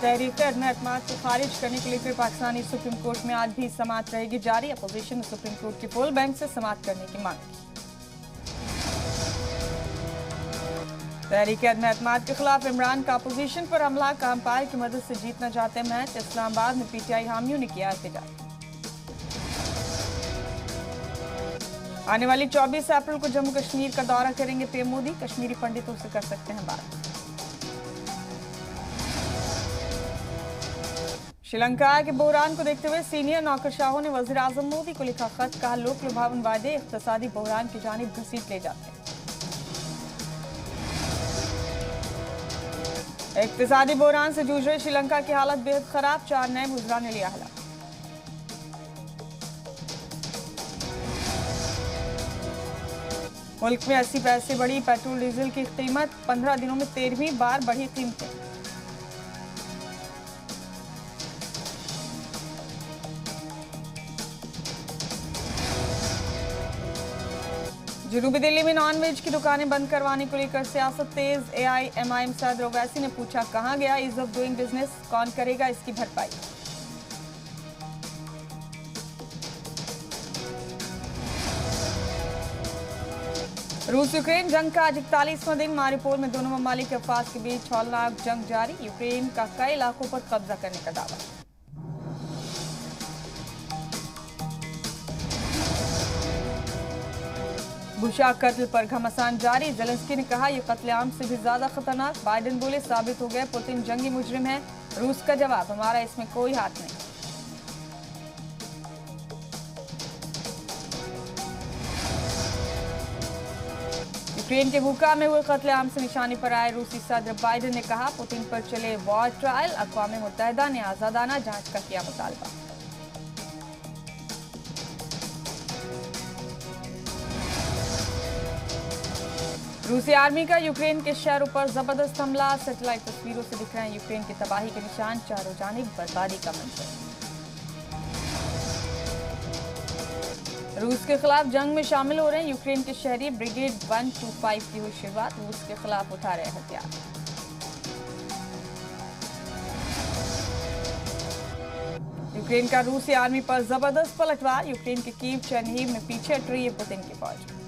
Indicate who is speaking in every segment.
Speaker 1: तहरीक अदम एतमाद को खारिज करने के लिए पाकिस्तानी सुप्रीम कोर्ट में आज भी समाअत रहेगी जारी। अपोजिशन ने सुप्रीम कोर्ट की फुल बेंच से समाअत करने की मांग की। तहरीक अदम एतमाद के खिलाफ इमरान का अपोजिशन पर हमला का अंपायर की मदद से जीतना चाहते मैच। इस्लामाबाद में पीटीआई हामियों ने किया एहतजाज। आने वाली 24 अप्रैल को जम्मू कश्मीर का दौरा करेंगे पीएम मोदी। कश्मीरी पंडितों से कर सकते हैं बात। श्रीलंका के बहरान को देखते हुए सीनियर नौकरशाहों ने वजीर आजम मोदी को लिखा खत। कहा लोक लुभावन वादे इक्तसादी बहरान की जानिब घसीट ले जाते हैं। इक्तसादी बहरान से जूझ रहे श्रीलंका की हालत बेहद खराब। 4 नए वुज़रा ने लिया हलाक। मुल्क में 80 पैसे बढ़ी पेट्रोल डीजल की कीमत। 15 दिनों में 13वीं बार बढ़ी कीमतें। जनूबी दिल्ली में नॉनवेज की दुकानें बंद करवाने को लेकर सियासत तेज। एआईएमआईएम सदर ओवैसी ने पूछा कहां गया ईज ऑफ डूइंग बिजनेस, कौन करेगा इसकी भरपाई। रूस यूक्रेन जंग का आज 41वां दिन। मारिउपोल में दोनों ममालिक के अफवाज के बीच हौलनाक जंग जारी। यूक्रेन का कई इलाकों पर कब्जा करने का दावा। बुशा कत्ल पर घमासान जारी। ज़ेलेंस्की ने कहा यह कत्लेआम से भी ज्यादा खतरनाक। बाइडेन बोले साबित हो गया पुतिन जंगी मुजरिम है। रूस का जवाब हमारा इसमें कोई हाथ नहीं। यूक्रेन के बुका में हुए कत्लेआम से निशाने पर आए रूसी सदर बाइडेन ने कहा पुतिन पर चले वॉर ट्रायल। अक़वाम मुत्तहिदा ने आजादाना जांच का किया मुतालबा। रूसी आर्मी का यूक्रेन के शहरों पर जबरदस्त हमला। सैटेलाइट तस्वीरों से दिख रहे हैं यूक्रेन की तबाही के निशान। चारों जानिब बर्बादी का मंजर। रूस के खिलाफ जंग में शामिल हो रहे हैं यूक्रेन के शहरी। ब्रिगेड 125 की हुई शुरुआत। रूस के खिलाफ उठा रहे हथियार। यूक्रेन का रूसी आर्मी पर जबरदस्त पलटवार। यूक्रेन के कीव चेरनिहिव में पीछे हट रही है पुतिन की फौज।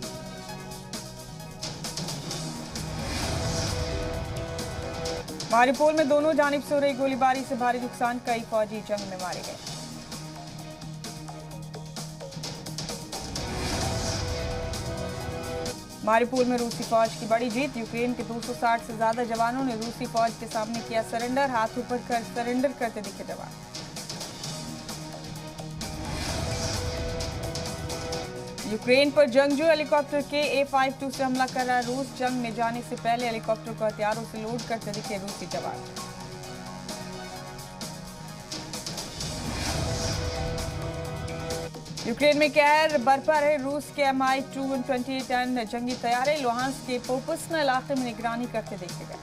Speaker 1: मारिउपोल में दोनों जानिब से हो रही गोलीबारी से भारी नुकसान। कई फौजी जंग में मारे गए। मारिउपोल में रूसी फौज की बड़ी जीत। यूक्रेन के 260 से ज्यादा जवानों ने रूसी फौज के सामने किया सरेंडर। हाथ ऊपर कर सरेंडर करते दिखे जवान। यूक्रेन पर जंगजू हेलीकॉप्टर के A-52 से हमला कर रहा है रूस। जंग में जाने से पहले हेलीकॉप्टर को हथियारों से लोड करते दिखे रूसी जवान। यूक्रेन में कहर बरपा रहे रूस के Mi-228 जंगी तैयारे। लुहांस्क के पोपस्ना इलाके में निगरानी करते देखे गए।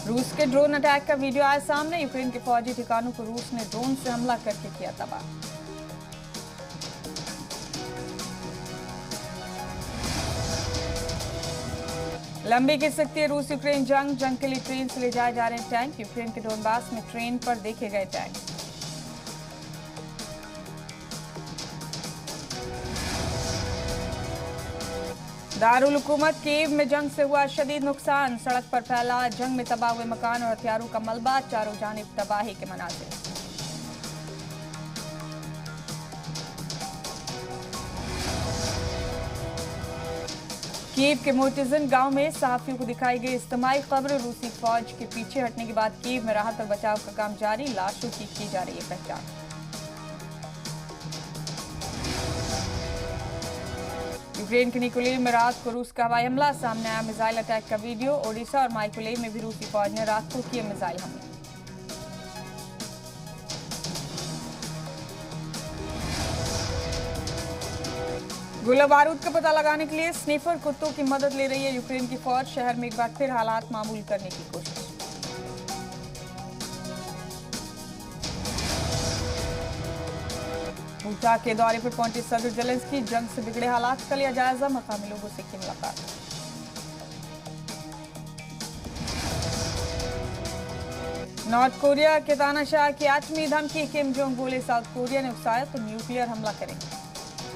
Speaker 1: रूस के ड्रोन अटैक का वीडियो आया सामने। यूक्रेन के फौजी ठिकानों को रूस ने ड्रोन से हमला करके किया तबाह। लंबी खिंच सकती है रूस यूक्रेन जंग। जंग के लिए ट्रेन से ले जाए जा रहे हैं टैंक। यूक्रेन के डोनबास में ट्रेन पर देखे गए टैंक। दारुल हुकूमत कीव में जंग से हुआ शदीद नुकसान। सड़क पर फैला जंग में तबाह हुए मकान और हथियारों का मलबा। चारों जानिब तबाही के मनाज़िर। कीव के मोर्टिजन गांव में सहाफियों को दिखाई गई इज्तिमाई खबर। रूसी फौज के पीछे हटने के बाद कीव में राहत और बचाव का काम जारी। लाशों की जा रही है पहचान। यूक्रेन के निकोलेव में रात को रूस का हवाई हमला। सामने आया मिसाइल अटैक का वीडियो। ओडिशा और माइकोलेव में भी रूसी फौज ने रात को किए मिसाइल हमले। गोला बारूद का पता लगाने के लिए स्निफर कुत्तों की मदद ले रही है यूक्रेन की फौज। शहर में एक बार फिर हालात मामूल करने की कोशिश। ऊटा के दौरे पर पहुंचे सदर जेलेंस्की, जंग से बिगड़े हालात का लिया जायजा, मकामी लोगों से की मुलाकात। नॉर्थ कोरिया के तानाशाह की आठवीं धमकी, किम जोंग बोले साउथ कोरिया ने उकसाया तो न्यूक्लियर हमला करेंगे।